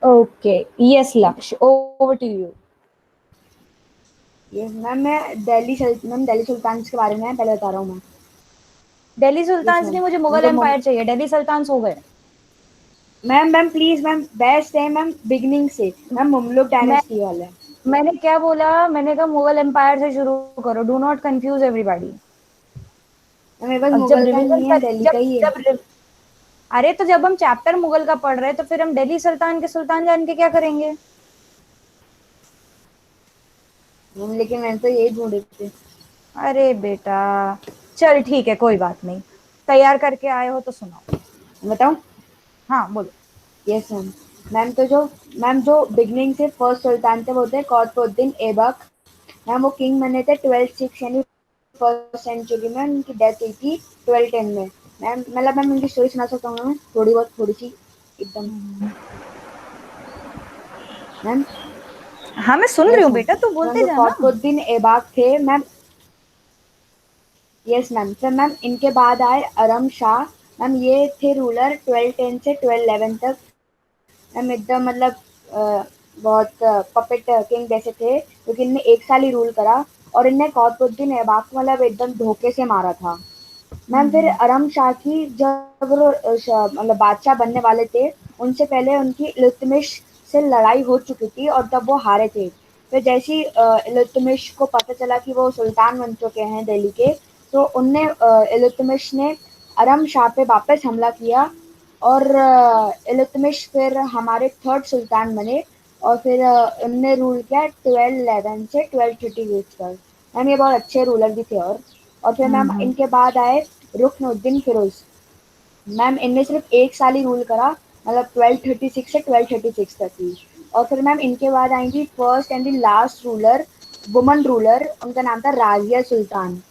Okay, yes लक्ष्य, over to you. ये ma'am मैं दिल्ली सुल्तान के बारे में पहले बता रहा हूँ मैं। दिल्ली यस सुल्तान मैम। नहीं, मुझे मैम मुगल जो एम्पायर चाहिए, दिल्ली सुल्तान हो गए। Ma'am ma'am please ma'am, best है मैम बिगिनिंग से, मैम मुमलुक मैं डायनेस्टी वाला। मैंने क्या बोला? मैंने कहा मुगल एम्पायर से शुरू करो, डू नॉट कंफ्यूज एवरीबॉडी। मेरे पास अब जब मुगल का रिवीजन नहीं है, कर दिल्ली जब का ही है। जब रिव- अरे तो जब हम चैप्टर मुगल का पढ़ रहे हैं तो फिर हम दिल्ली सुल्तान के सुल्तान जान के क्या करेंगे? मैम लेकिन मैंने तो यही ढूंढे थे। अरे बेटा, चल ठीक है, कोई बात नहीं। तैयार करके आए हो तो सुनाओ। बताऊं? हाँ बोलो। Yes ma'am. मैम जो बिगनिंग से फर्स्ट सुल्तान थे वो थे कौतबुद्दीन ऐबक। मैम वो किंग बने थे 12 6 यानी फर्स्ट सेंचुरी में, उनकी डेथ हुई थी 12 10 में। मैम मतलब मैम उनकी स्टोरी सुना सकता हूँ मैं, थोड़ी बहुत, थोड़ी सी एकदम। मैम हाँ मैं सुन रही यस हूँ मैम। बेटा, तू मैम बोलते जो जाना। कौतबुद्दीन ऐबक थे मैम, यस मैम, फिर मैम इनके बाद आए अरम शाह। मैम ये थे रूलर 12 10 से 12 11 तक। मैम एकदम मतलब अ, बहुत पपेट किंग जैसे थे, क्योंकि इनने एक साल ही रूल करा। और इनने कौतबुद्दीन ऐबक को मतलब एकदम धोखे से मारा था। मैम फिर अरम शाह की जब वो मतलब बादशाह बनने वाले थे, उनसे पहले उनकी इल्तुतमिश से लड़ाई हो चुकी थी और तब वो हारे थे। फिर जैसे ही इल्तुतमिश को पता चला कि वो सुल्तान बन चुके हैं दिल्ली के, तो उनने इल्तुतमिश ने अरम शाह पे वापस हमला किया। और इल्तुतमिश फिर हमारे थर्ड सुल्तान बने। और फिर उनने रूल किया 12 11 से 12 38 तक। मैम ये बहुत अच्छे रूलर भी थे। और फिर मैम हम्म। इनके बाद आए रुकनुद्दीन फिरोज। मैम इनने सिर्फ एक साल ही रूल करा, मतलब 1236 से 1236 तक ही। और फिर मैम इनके बाद आएंगी first and the last ruler, woman ruler, उनका नाम था राजिया सुल्तान।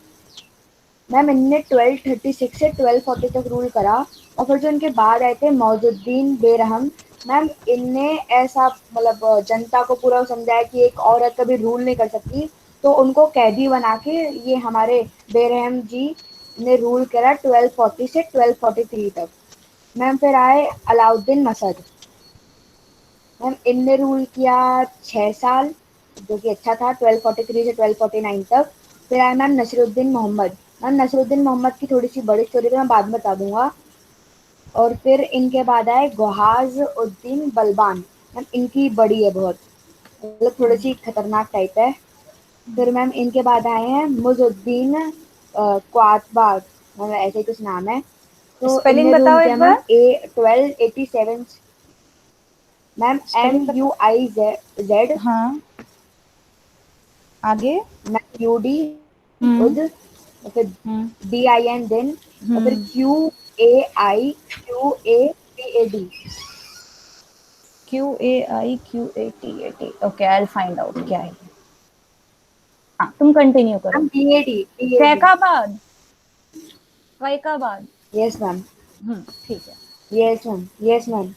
मैम इनने 1236 से 1240 तक रूल करा। और फिर जो इनके बाद आए थे मौजुद्दीन बेरहम। मैम इनने ऐसा मतलब जनता को पूरा समझाया कि एक औरत कभी रूल नहीं कर सकती, तो उनको कैदी बना के ये हमारे बेरहम जी ने रूल करा 1240 से 1243 तक। मैम फिर आए अलाउद्दीन मसद। मैम इनने रूल किया 6 साल, जो कि अच्छा था, 1243 से 1249 तक। फिर आए मैम नसीरुद्दीन मोहम्मद। मैम नसीरुद्दीन मोहम्मद की थोड़ी सी बड़ी स्टोरी है, मैं बाद में बता दूंगा। और फिर इनके बाद आए गुहाज उद्दीन बलबान। मैम इनकी बड़ी है बहुत, मतलब थोड़ी सी खतरनाक टाइप है। फिर मैम इनके बाद आए हैं मुजुद्दीन क्वातबाग, मतलब ऐसे ही कुछ नाम है। तो स्पेलिंग इनने रूल बताओ किया एक मैम बार। ए 1287। मैम एम स्पेलिंग यू बता। I Z. हाँ, आगे। मैम यू डी हम्म। उद। और फिर हम्म। डी आई एन दिन। और फिर हम्म। QAIQATAD। QAIQATAT, okay, I will find out क्या है ये। हाँ तुम कंटिन्यू करो। Ma'am DAD। फैकाबाद। फैकाबाद। Yes ma'am. ठीक है। Yes ma'am. Yes ma'am.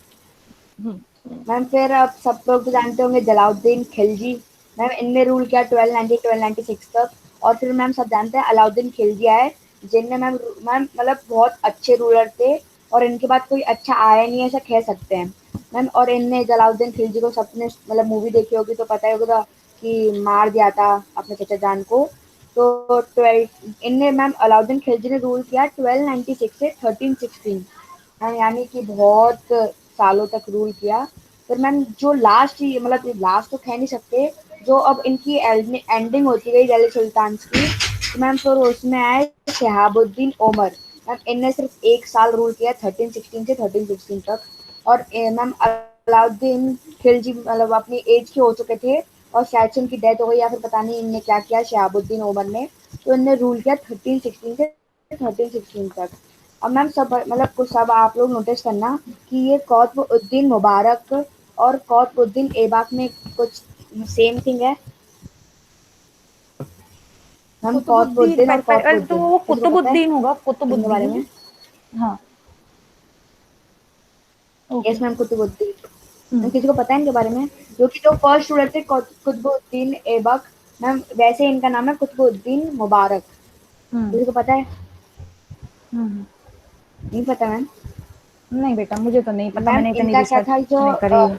हम्म। मैम फिर आप सब लोग तो जानते होंगे जलाउद्दीन खिलजी। मैम इनने रूल किया 1290 1296 तक। और फिर मैम सब जानते हैं अलाउद्दीन खिलजी आए, जिनने मैम मतलब बहुत अच्छे रूलर थे। और इनके बाद कोई अच्छा आया नहीं है, ऐसा कह सकते हैं। मैम और इनने जलाउद्दीन खिलजी को, सबने मतलब मूवी देखी होगी तो पता ही होगा कि मार दिया था अपने चचा जान को। तो 12 इनने मैम अलाउद्दीन खिलजी ने रूल किया 1296 से 1316। मैम यानी कि बहुत सालों तक रूल किया। फिर मैम जो लास्ट ही मतलब लास्ट तो कह नहीं सकते, जो अब इनकी एंडिंग होती गई दिल्ली सुल्तान की, तो मैम फिर उसमें आए शहाबुद्दीन ओमर। मैम इनने सिर्फ एक साल रूल किया 1316 से 1316 तक। और मैम अलाउद्दीन खिलजी मतलब अपनी एज के हो चुके थे, और शायद से उनकी डेथ हो गई या फिर पता नहीं इनने क्या किया शहाबुद्दीन ओमर ने। तो इनने रूल किया 1316 से 1316 तक। अब मैम सब मतलब कुछ सब आप लोग नोटिस करना कि ये कौतबुद्दीन मुबारक और कौतबुद्दीन ऐबक में कुछ सेम थिंग है। हम कुतुबुद्दीन कौतबुद्दीन और तो कौतबुद्दीन, वो किसी को पता है कुतुबुद्दीन होगा, इनके बारे कुतुबुद्दीन। में? हाँ। Okay. Yes ma'am Qutbuddin. Ma'am हम्म। किसी को पता है इनके बारे में? क्योंकि जो फर्स्ट रूलर थे कुतुबुद्दीन ऐबक, मैम वैसे इनका नाम है कुतुबुद्दीन मुबारक। हम्म। किसी को पता है? हम्म। नहीं पता मैम। नहीं बेटा, मुझे तो नहीं पता, मैम मैंने इतनी इनका क्या रिसर्च था जो नहीं करी है।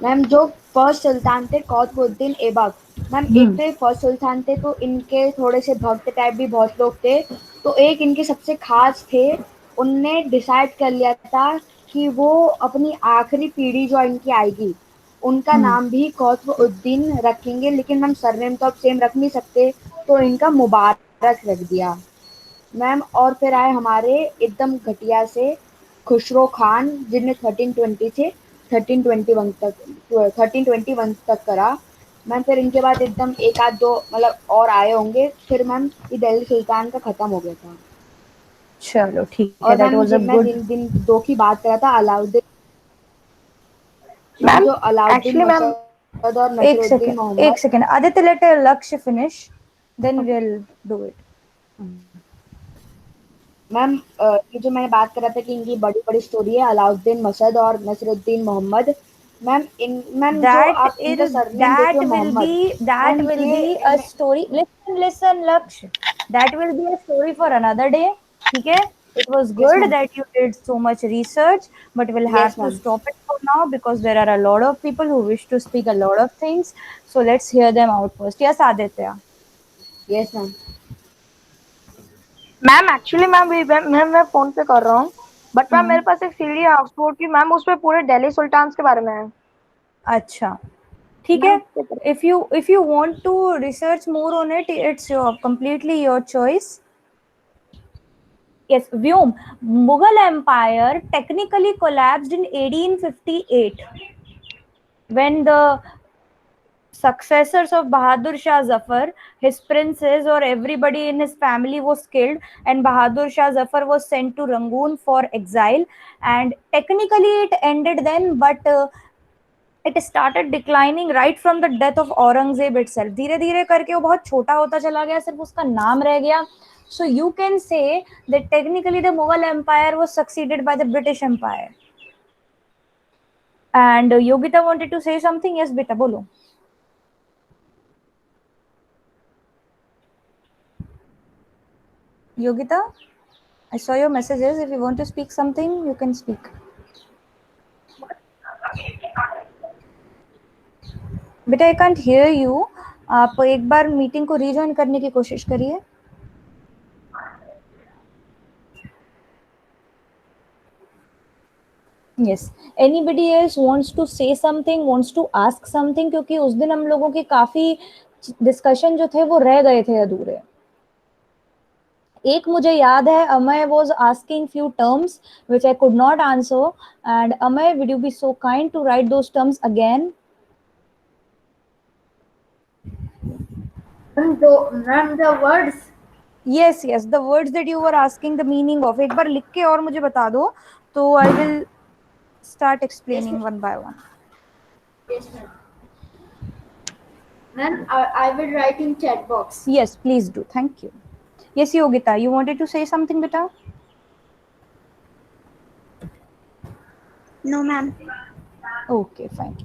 मैम जो फर्स्ट सुल्तान थे कौतबुद्दीन ऐबक, मैम एक तो फर्स्ट सुल्तान थे तो इनके थोड़े से भक्त टाइप भी बहुत लोग थे, तो एक इनके सबसे खास थे, उनने डिसाइड कर लिया था कि वो अपनी आखिरी पीढ़ी जो इनकी आएगी उनका नाम भी कौतबुद्दीन रखेंगे, लेकिन मैम सरनेम तो अब सेम रख नहीं सकते तो इनका मुबारक रख दिया मैम। और फिर आए हमारे एकदम घटिया से खुसरो खान, जिनने 1320 से 1321 तक 1321 तक करा मैम। फिर इनके बाद एकदम एक आध दो मतलब और आए होंगे, फिर मैम ये दिल्ली सुल्तान का खत्म हो गया था। चलो ठीक है, और दैट मैम वाज अ मैं गुड। जिन जिन दो की बात कर रहा था, अलाउद्दीन, मैम मैम जो अलाउद्दीन एक्चुअली मैम, मसऊद और एक नसरुद्दीन सेकेंड एक Mohammad. Second, Aditya, let Lakshya finish, then will do it. Ma'am ये जो मैं बात कर रहा था कि इनकी बड़ी बड़ी स्टोरी है, अलाउद्दीन मसद और नसरुद्दीन मोहम्मद। मैम जो that आप इनका is सरनेम देख that रहे हो will Mohammad, be that ma'am will ये be a story. Listen Laksh, that will be a story for another day. ठीक है, it was yes good ma'am. that you did so much research, but we'll have yes to ma'am. stop it for now because there are a lot of people who wish to speak a lot of things, so let's hear them out first. Yes Aditya? Yes ma'am. Ma'am actually मैं phone पे कर रहा हूँ, but ma'am मेरे पास एक CD है Oxford की ma'am, उसमें पूरे दिल्ली सुल्तान्स के बारे में है। अच्छा ठीक मैम है, if you want to research more on it, it's your completely your choice. Yes, Vyom, Mughal Empire technically collapsed in 1858 when the successors of Bahadur Shah Zafar, his princes or everybody in his family was killed, and Bahadur Shah Zafar was sent to Rangoon for exile. And technically it ended then, but it started declining right from the death of Aurangzeb itself. धीरे धीरे करके वो बहुत छोटा होता चला गया, सिर्फ उसका नाम रह गया. So you can say that technically the Mughal Empire was succeeded by the British Empire. And Yogita wanted to say something. Yes, beta, bolo. Yogita, I saw your messages. If you want to speak something, you can speak. बेटा I can't hear you, आप एक बार meeting को rejoin करने की कोशिश करिए. Yes. Anybody else wants to say something, wants to ask something? क्योंकि उस दिन हम लोगों के काफी डिस्कशन जो थे वो रह गए थे अधूरे. एक मुझे याद है, Amay was asking few terms which I could not answer, and Amay, would you be so kind to write those terms again? Ma'am the words, Yes, yes, the words that you were asking the meaning of. एक बार लिख के और मुझे बता दो, तो I will start explaining one by one. Yes ma'am. Ma'am I will write in chat box. Yes, please do. Thank you. Yes, Yogita, you wanted to say something, beta? No ma'am. Okay, fine.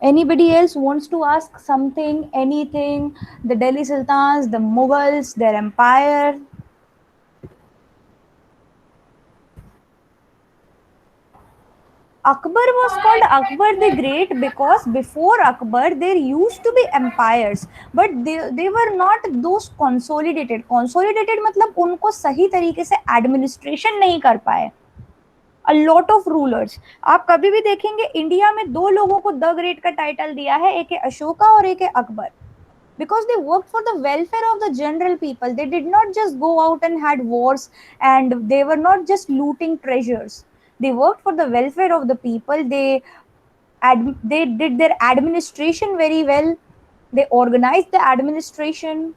Anybody else wants to ask something, anything? The Delhi Sultans, the Mughals, their empire. Akbar was called Akbar the Great because before Akbar there used to be empires, but they were not those consolidated. Consolidated मतलब उनको सही तरीके से administration नहीं कर पाए. A lot of rulers. आप कभी भी देखेंगे इंडिया में दो लोगों को द ग्रेट का टाइटल दिया है, एक है अशोका और एक है Akbar, because they worked for the welfare of the general people. They did not just go out and had wars, and they were not just looting treasures. They worked for the welfare of the people. They did their administration very well. They organized the administration.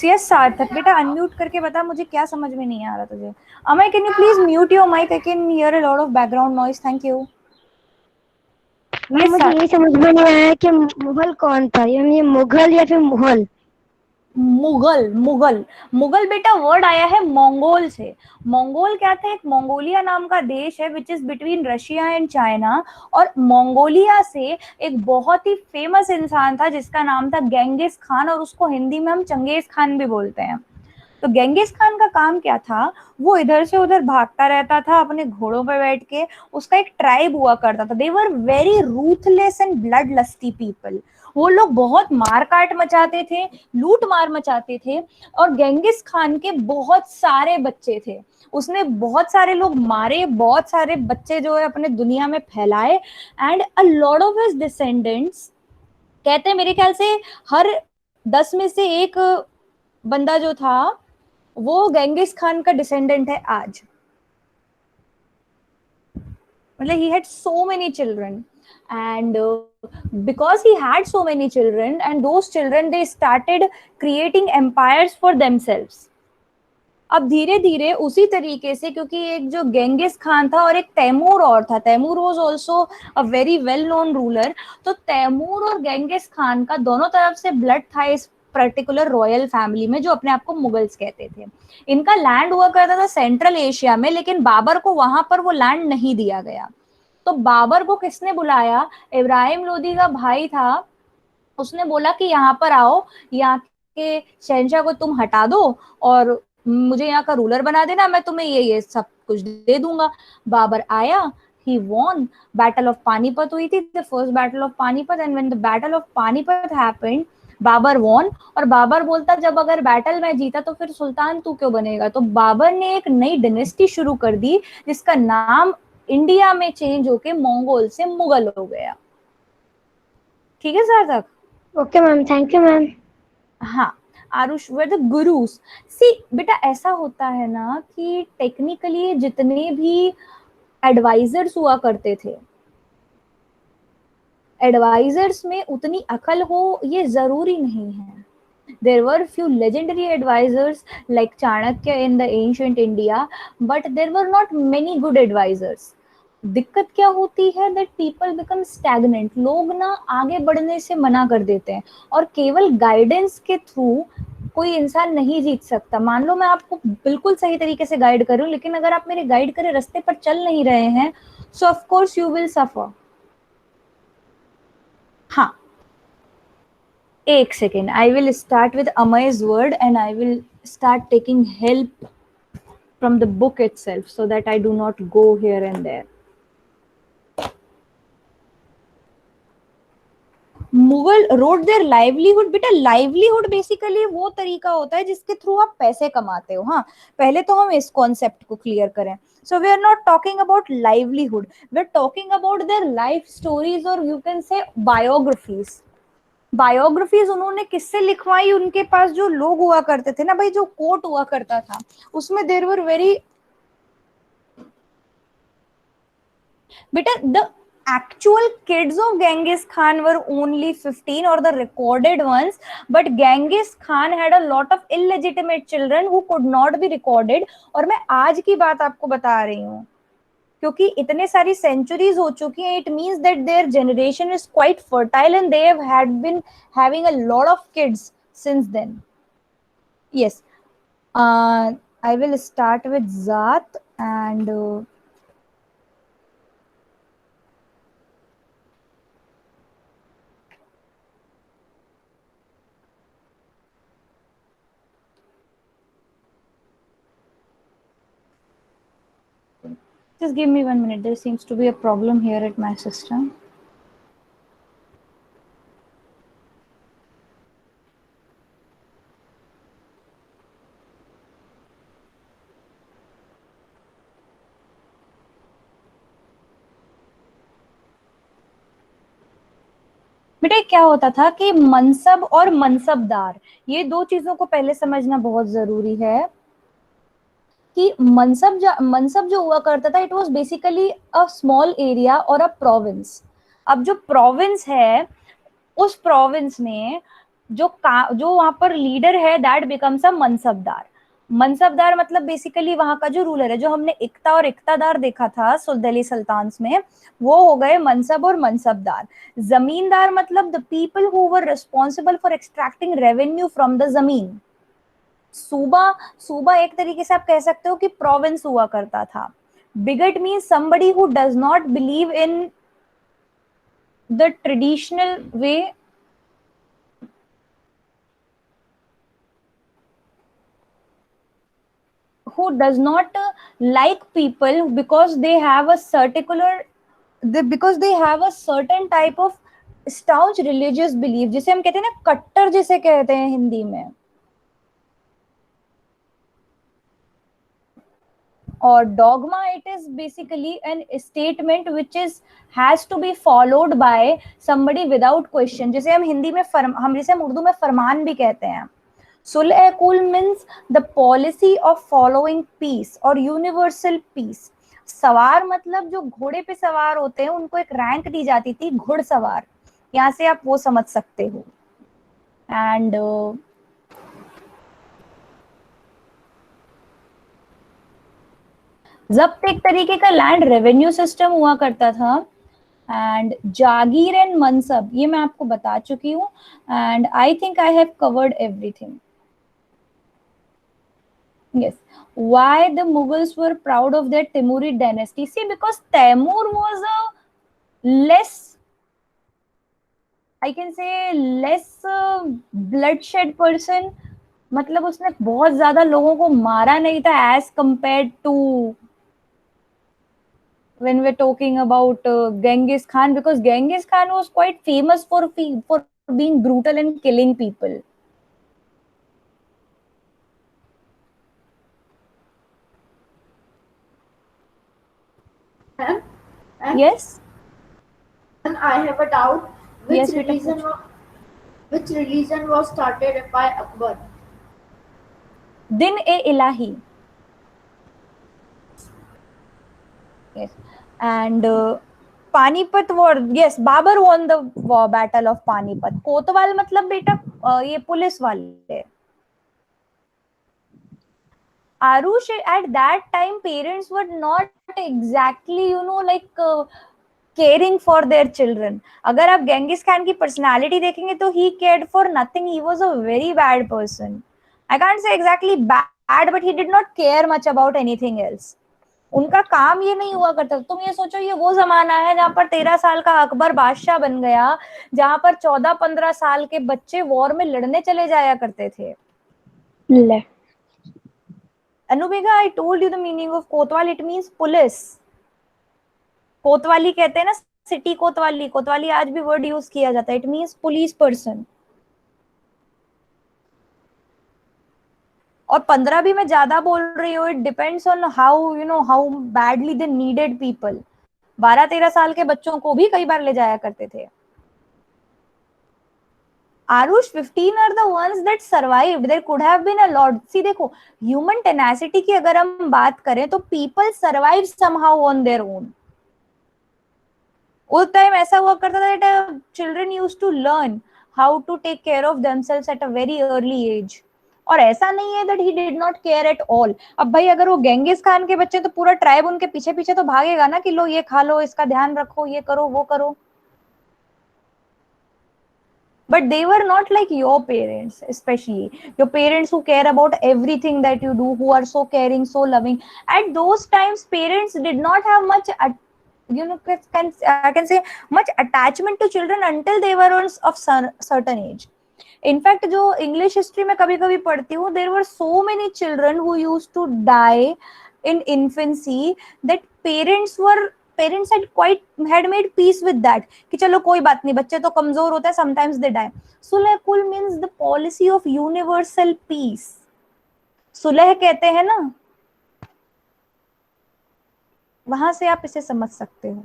Yes सार्थक, बेटा unmute करके बता मुझे क्या समझ में नहीं आ रहा तुझे. Amay, can you please mute your mic? I can hear a lot of background noise. Thank you. Ma'am मुझे ये समझ में नहीं आया कि मुगल कौन था, यानी ये मुगल या फिर मुगल? मुगल, मुगल, मुगल बेटा वर्ड आया है मंगोल से. मंगोल क्या थे? एक मंगोलिया नाम का देश है which is between Russia and China, और मंगोलिया से एक बहुत ही फेमस इंसान था जिसका नाम था गेंगिस खान, और उसको हिंदी में हम चंगेज खान भी बोलते हैं. तो गेंगिस खान का काम क्या था, वो इधर से उधर भागता रहता था अपने घोड़ों पर बैठ के। उसका एक ट्राइब हुआ करता था, they were very ruthless and blood lusty people. वो लोग बहुत मार काट मचाते थे, लूट मार मचाते थे। और गेंगिस खान के बहुत सारे बच्चे थे, उसने बहुत सारे लोग मारे, बहुत सारे बच्चे जो है अपने दुनिया में फैलाए। And a lot of his descendants, कहते हैं मेरे ख्याल से हर 10 में से एक बंदा जो था वो गेंगिस खान का डिसेंडेंट है आज। मतलब he had so many children, and because he had so many children, and those children they started creating empires for themselves. अब धीरे धीरे उसी तरीके से, क्योंकि एक जो गेंगिस खान था और एक तैमूर और था, Timur was also a very well known ruler. तो तैमूर और गेंगिस खान का दोनों तरफ से ब्लड था इस पर्टिकुलर रॉयल फैमिली में, जो अपने आप को मुगल्स कहते थे। इनका लैंड हुआ करता था सेंट्रल एशिया में, लेकिन बाबर को वहां पर वो लैंड नहीं दिया गया। तो बाबर को किसने बुलाया, इब्राहिम लोदी का भाई था, उसने बोला कि यहाँ पर आओ, यहाँ के शहनशाह को तुम हटा दो और मुझे यहाँ का रूलर बना देना, मैं तुम्हें ये सब कुछ दे दूंगा। बाबर आया, he won, battle of Panipat हुई थी, the first battle of Panipat. And when the battle of Panipat happened, Babur won. और बाबर बोलता जब अगर बैटल में जीता तो फिर सुल्तान तू क्यों बनेगा। तो बाबर ने एक नई डिनेस्टी शुरू कर दी जिसका नाम इंडिया में चेंज होके मंगोल से मुगल हो गया। ठीक है सर तक? Okay ma'am, thank you ma'am. हाँ, आरुष वर द गुरुस। सी बेटा, ऐसा होता है ना कि टेक्निकली जितने भी एडवाइजर्स हुआ करते थे, एडवाइजर्स में उतनी अकल हो ये जरूरी नहीं है। There were few legendary advisors like Chanakya in the ancient India, but there were not many good advisors. दिक्कत क्या होती है that people become stagnant, लोग ना आगे बढ़ने से मना कर देते हैं, और केवल गाइडेंस के थ्रू कोई इंसान नहीं जीत सकता। मान लो मैं आपको बिल्कुल सही तरीके से गाइड कर रही हूँ, लेकिन अगर आप मेरे गाइड करे रास्ते पर चल नहीं रहे हैं, so of course you will suffer. हाँ, एक second, I will start with अमय's word and I will start taking help from the book itself so that I do not go here and there. Mughal road their livelihood. बेटा livelihood basically वो तरीका होता है जिसके through आप पैसे कमाते हो। हाँ, पहले तो हम इस कॉन्सेप्ट को क्लियर करें। So we are not talking about livelihood, we are talking about their life stories, और you can say biographies. Biographies उन्होंने किससे लिखवाई, उनके पास जो लोग हुआ करते थे ना भाई, जो कोर्ट हुआ करता था उसमें देयर वर वेरी, बेटा the actual kids of Genghis Khan were only 15 or the recorded ones, but Genghis Khan had a lot of illegitimate children who could not be recorded। और मैं आज की बात आपको बता रही हूँ क्योंकि इतने सारी सेंचुरीज हो चुकी हैं, it means that their generation is quite fertile and they had been having a lot of kids since then. Yes, I will start with Jat and just give me 1 minute, there seems to be a problem here at my system. बेटा क्या होता था कि मनसब और मनसबदार, ये दो चीजों को पहले समझना बहुत जरूरी है कि मनसब जो हुआ करता था, it was basically a small area और अ प्रोविंस। अब जो प्रोविंस है, उस प्रोविंस में जो वहां पर लीडर है, that becomes a mansabdar. Mansabdar मतलब बेसिकली वहां का जो रूलर है, जो हमने इक्ता और इक्तादार देखा था दिल्ली सुल्तान्स में, वो हो गए मनसब और मनसबदार। जमींदार मतलब the people who were responsible for extracting revenue from the जमीन। सूबा, सूबा एक तरीके से आप कह सकते हो कि प्रोविंस हुआ करता था। Wicket means somebody who does not believe in the traditional way। who does not like people because they have a because they have a certain type of staunch religious belief, जिसे हम कहते हैं ना कट्टर जिसे कहते हैं हिंदी में, or dogma. It is basically an statement which has to be followed by somebody without question, जिसे हम हिंदी में जैसे हम उर्दू में फरमान भी कहते हैं. Sulh Kul means the policy of following peace और यूनिवर्सल पीस. सवार मतलब जो घोड़े पे सवार होते हैं उनको एक रैंक दी जाती थी, घुड़सवार. यहाँ से आप वो समझ सकते हो. एंड जब्त एक तरीके का लैंड रेवेन्यू सिस्टम हुआ करता था. एंड जागीर एंड मनसब ये मैं आपको बता चुकी हूँ. And I think I have covered everything. Yes. Why the Mughals were proud of their Timurid dynasty? See, because Taimur was a less, I can say, less bloodshed person. मतलब उसने बहुत ज्यादा लोगों को मारा नहीं था as compared to when we're talking about Genghis Khan, because Genghis Khan was quite famous for being brutal and killing people. Yes. And I have a doubt. Yes, beta. Which religion was started by Akbar? Din-e-Ilahi. Yes. And Panipat war. yes, Babur won the battle of Panipat. कोतवाल मतलब बेटा ये police वाले. Arush, at that time parents were not exactly like caring for their children. अगर आप Genghis Khan की personality देखेंगे तो he cared for nothing. He was a very bad person. I can't say exactly bad, but he did not care much about anything else. उनका काम ये नहीं हुआ करता. तुम ये सोचो, ये वो जमाना है जहाँ पर 13 साल का अकबर बादशाह बन गया, जहाँ पर 14-15 साल के बच्चे वॉर में लड़ने चले जाया करते थे. ले. अनुबेगा, I told you the meaning of Kotwal. It means police. कोतवाली कहते हैं ना सिटी कोतवाली. कोतवाली आज भी वर्ड यूज किया जाता है. It means police person. और 15 भी मैं ज्यादा बोल रही हूँ. It depends on how badly they needed people. 12-13 साल के बच्चों को भी कई बार ले जाया करते थे. Arush, 15 are the ones that survived. There could have been a lot. See, देखो, human tenacity की अगर हम बात करें तो people survive somehow on their own. उस टाइम ऐसा हुआ करता था that children used to learn how to take care of themselves at a very early age. और ऐसा नहीं है that he did not care at all. अब भाई अगर वो गेंगिस खान के बच्चे तो पूरा ट्राइब उनके पीछे पीछे तो भागेगा ना कि लो ये खा लो, इसका ध्यान रखो, ये करो, वो करो. But they were not like your parents, especially your parents who care about everything that you do, who are so caring, so loving. At those times, parents did not have much, I can say much attachment to children until they were of certain age. In fact, जो English history में कभी-कभी पढ़ती हूँ, there were so many children who used to die in infancy that parents had made peace with that. कि चलो कोई बात नहीं, बच्चे तो कमजोर होते हैं, sometimes they die. सुलह कुल means the policy of universal peace. सुलह कहते हैं ना, वहां से आप इसे समझ सकते हो.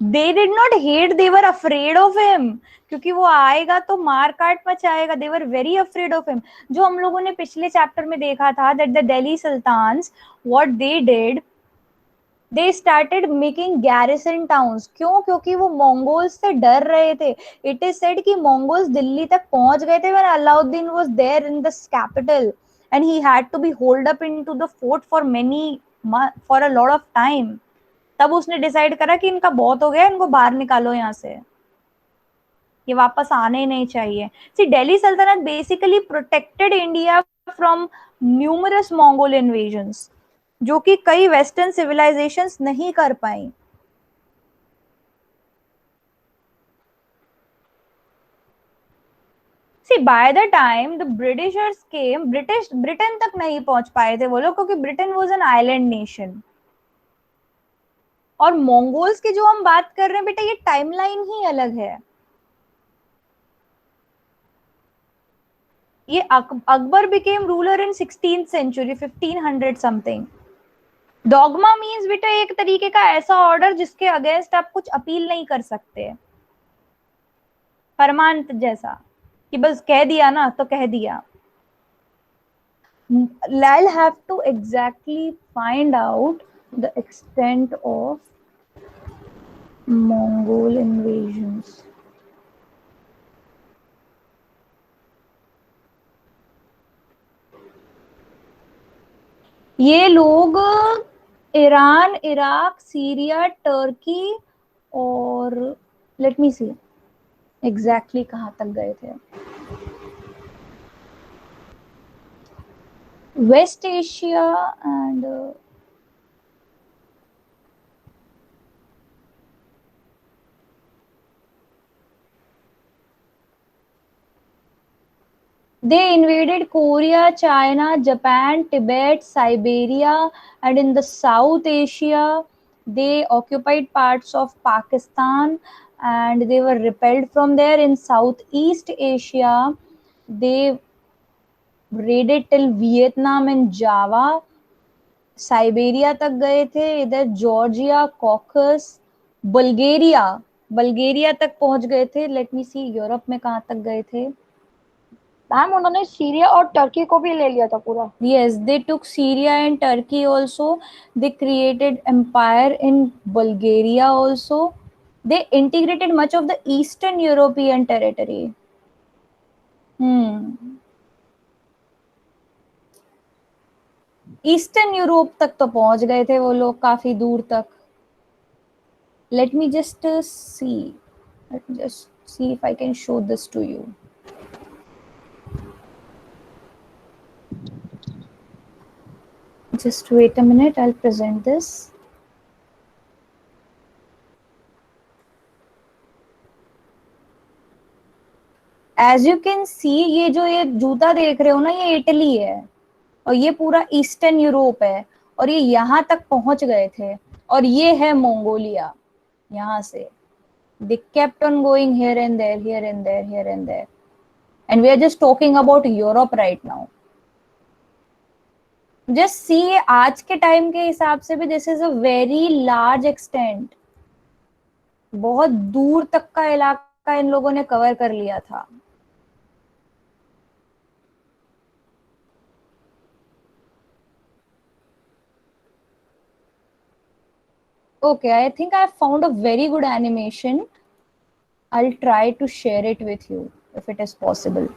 They did not hate, they were afraid of him. क्योंकि वो आएगा तो मार काट मचाएगा. They were very afraid of him. जो हम लोगों ने पिछले चैप्टर में देखा था that the Delhi Sultans, what they did, they started making garrison towns. क्यों? क्योंकि वो मंगोल्स से डर रहे थे. It is said कि मंगोल्स दिल्ली तक पहुंच गए थे when Alauddin was there in the capital and he had to be holed up into the fort for a lot of time. तब उसने डिसाइड करा कि इनका बहुत हो गया, इनको बाहर निकालो यहाँ से, ये वापस आने ही नहीं चाहिए. सी, दिल्ली सल्तनत basically protected India from numerous Mongol invasions, जो कि कई वेस्टर्न सिविलाइजेशंस नहीं कर पाई. See, by the time the Britishers came, Britain तक नहीं पहुंच पाए थे वो लोग, क्योंकि Britain was an island nation. और मंगोल्स की जो हम बात कर रहे हैं बेटा, ये टाइमलाइन ही अलग है. ये Akbar became ruler in 16th century, 1500 something. Dogma means बेटा एक तरीके का ऐसा ऑर्डर जिसके अगेंस्ट आप कुछ अपील नहीं कर सकते. फरमान जैसा कि बस कह दिया ना तो कह दिया. I'll have to exactly find out the extent of Mongol invasions. ये लोग ईरान, इराक, सीरिया, टर्की और लेट मी सी एग्जैक्टली कहाँ तक गए थे. West Asia and they invaded Korea, China, Japan, Tibet, Siberia, and in the South Asia, they occupied parts of Pakistan and they were repelled from there. In Southeast Asia, they raided till Vietnam and Java. Siberia तक गए थे, इधर Georgia, caucus, Bulgaria तक पहुंच गए थे. Late me सी Europe में कहाँ तक गए थे. मैम उन्होंने सीरिया और टर्की को भी ले लिया था पूरा. Yes, they took Syria and Turkey also. They created empire in Bulgaria also. They integrated much of the Eastern European territory. Eastern Europe तक तो पहुंच गए थे वो लोग, काफी दूर तक. Let me just see if I can show this to you. Just wait a minute, I'll present this. As you can see, ये जो ये जूता देख रहे हो ना, ये इटली है और ये पूरा ईस्टर्न यूरोप है और ये यहाँ तक पहुंच गए थे. और ये है मंगोलिया. यहाँ से they kept on going here and there, here and there, here and there, and we are just talking about Europe right now. Just see, आज के टाइम के हिसाब से भी this is a very large extent. बहुत दूर तक का इलाका इन लोगों ने कवर कर लिया था. Okay, I think I found a very good animation. I'll try to share it with you if it is possible.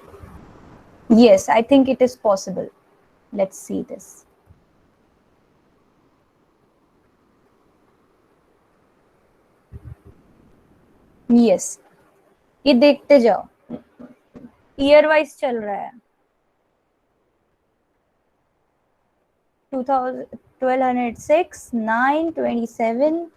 Yes, I think it is possible. Let's see this. Yes, ये देखते जाओ. Year wise चल रहा है. 1206, 9, 27.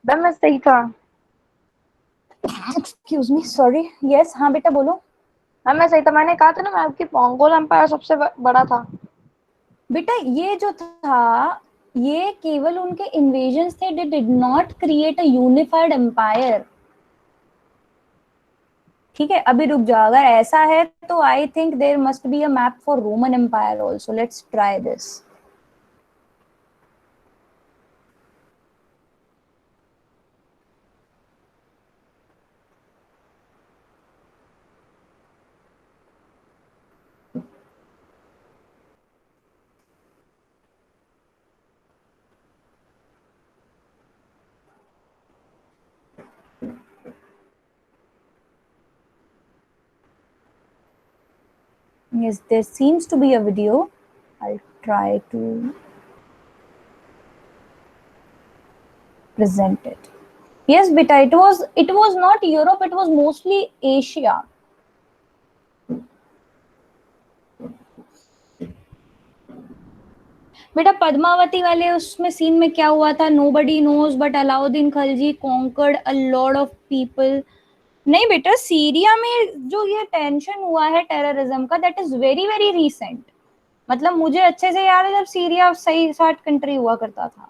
Ma'am मैं सही था. Excuse me, sorry. Yes, हाँ बेटा बोलो. मैम मैं सही था. मैंने कहा था ना मैम कि मंगोल एम्पायर सबसे बड़ा था. बेटा ये जो था, ये केवल उनके इन्वेजन्स थे. They did not create a unified empire. ठीक है, अभी रुक जाओ. अगर ऐसा है तो I think there must be a map for Roman empire also. Let's try this. Yes, there seems to be a video. I'll try to present it. Yes, beta, it was not Europe, it was mostly Asia. बेटा पद्मावती वाले उसमें scene में क्या हुआ था? Nobody knows but Alauddin Khilji conquered a lot of people. नहीं बेटा, Syria में जो ये टेंशन हुआ है टेररिज्म का, that is very very recent. मतलब मुझे अच्छे से याद है जब सीरिया सही साठ कंट्री हुआ करता था।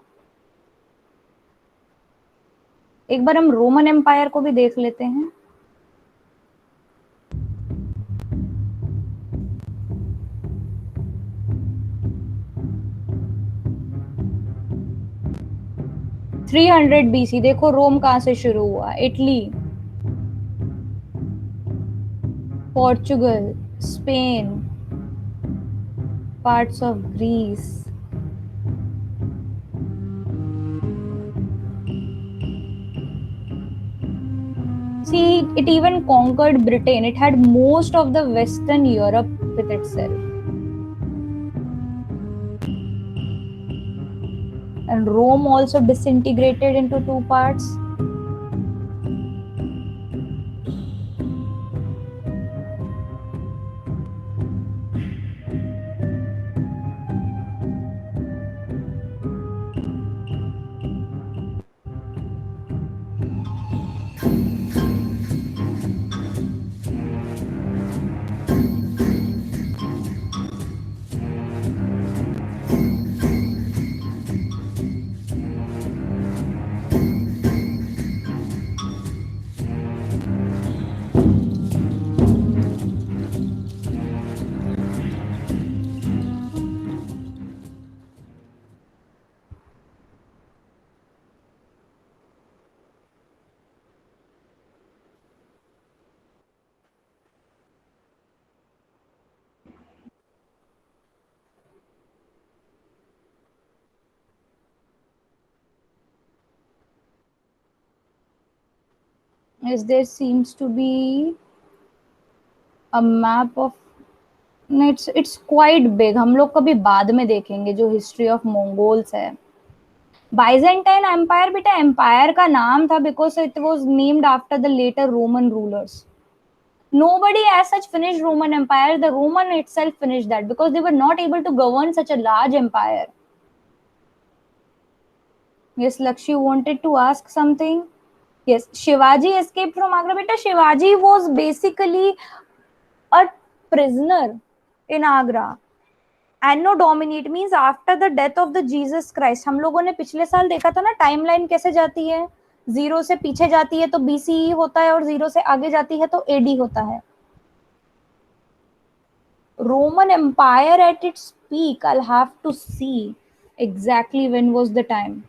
एक बार हम रोमन एम्पायर को भी देख लेते हैं। थ्री 300 BC, देखो रोम कहां से शुरू हुआ। Italy, Portugal, Spain, parts of Greece. See, it even conquered Britain. It had most of the Western Europe with itself. And Rome also disintegrated into two parts. As there seems to be a map of, no, it's quite big. हम लोग कभी बाद में देखेंगे जो history of Mongols है। Byzantine empire बेटा empire का नाम था because it was named after the later Roman rulers. Nobody as such finished Roman Empire. The Roman itself finished that because they were not able to govern such a large empire. Yes, Lakshya wanted to ask something. Yes, Shivaji escaped from Agra. Beta, Shivaji was basically a prisoner in Agra. Anno Domini, it means after the death of the Jesus Christ. हम लोगों ने पिछले साल देखा था ना timeline कैसे जाती है, 0 से पीछे जाती है तो BCE होता है और 0 से आगे जाती है तो AD होता है। Roman Empire at its peak, I'll have to see exactly when was the time.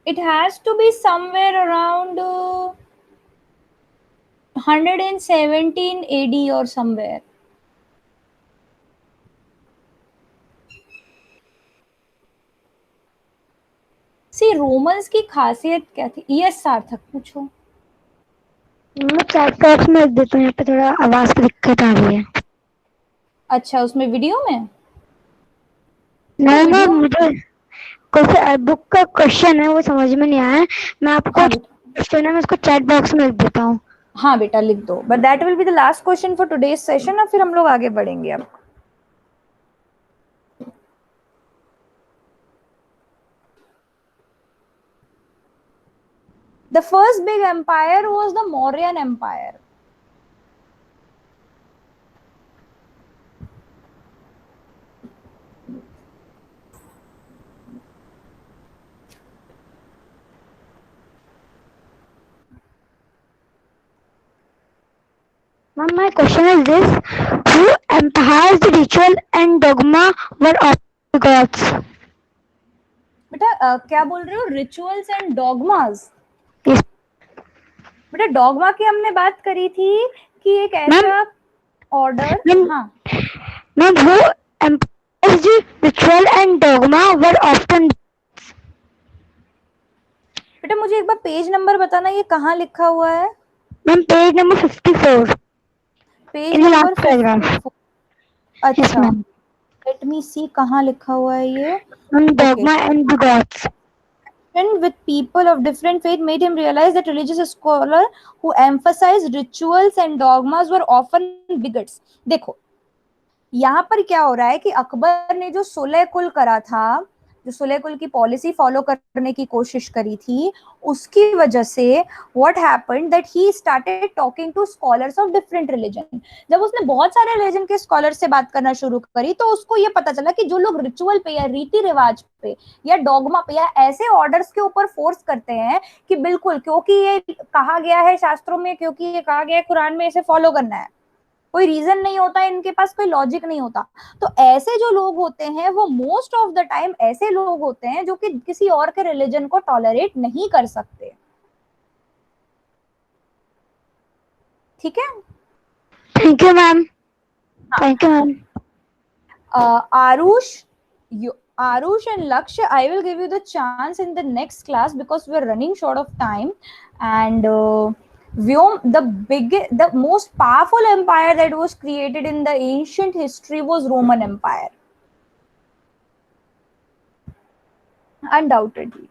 It has to be somewhere around 117 AD or somewhere. See Romans की खासियत क्या थी? यस सार्थक पूछो। मैं चैट बॉक्स में लिख देती हूँ, यहाँ पे थोड़ा आवाज की दिक्कत आ रही है। अच्छा, उसमें वीडियो में? नहीं नहीं, मुझे कोई बुक का क्वेश्चन है वो समझ में नहीं आया। मैं आपको क्वेश्चन है मैं उसको चैट बॉक्स में लिख देता हूँ। हाँ बेटा लिख दो, but that will be the last question for today's session. अब फिर हम लोग आगे बढ़ेंगे। अब the first big empire was the Mauryan Empire. Ma'am, my question is this: who empowers the ritual and dogma were of the gods? बेटा क्या बोल रहे हो? Rituals and dogmas? Yes. बेटा डॉगमा की हमने बात करी थी कि एक ऐसा ऑर्डर। हाँ Ma'am, who empowers the ritual and dogma were often. बेटा मुझे एक बार पेज नंबर बताना, ये कहाँ लिखा हुआ है? Ma'am, page number 54. Page In the number last paragraph. 54। Yes, अच्छा, ma'am. लेट मी सी कहाँ लिखा हुआ है ये। Ma'am, dogma and the gods. with people of different faith made him realize that religious scholars who emphasized rituals and dogmas were often bigots. देखो यहाँ पर क्या हो रहा है कि अकबर ने जो सुलह कुल करा था, जो सुलह कुल की पॉलिसी फॉलो करने की कोशिश करी थी, उसकी वजह से what happened that he started talking to scholars of different religion. जब उसने बहुत सारे रिलीजन के स्कॉलर से बात करना शुरू करी तो उसको ये पता चला कि जो लोग रिचुअल पे या रीति रिवाज पे या डॉगमा पे या ऐसे ऑर्डर्स के ऊपर फोर्स करते हैं कि बिल्कुल क्योंकि ये कहा गया है शास्त्रों में, क्योंकि ये कहा गया है कुरान में, इसे फॉलो करना है, कोई रीजन नहीं होता, इनके पास कोई लॉजिक नहीं होता. तो ऐसे जो लोग होते हैं वो मोस्ट ऑफ द टाइम ऐसे लोग होते हैं जो कि किसी और के रिलीजन को टॉलरेट नहीं कर सकते. ठीक है. Thank you ma'am. Thank you ma'am. Arush and Lakshya, I will give you the chance in the next class because we are running short of time. And Vyom, the most powerful empire that was created in the ancient history was Roman Empire. Undoubtedly.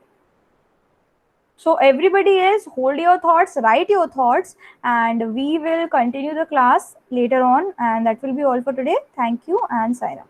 So everybody else, hold your thoughts, write your thoughts, and we will continue the class later on. And that will be all for today. Thank you and sign up.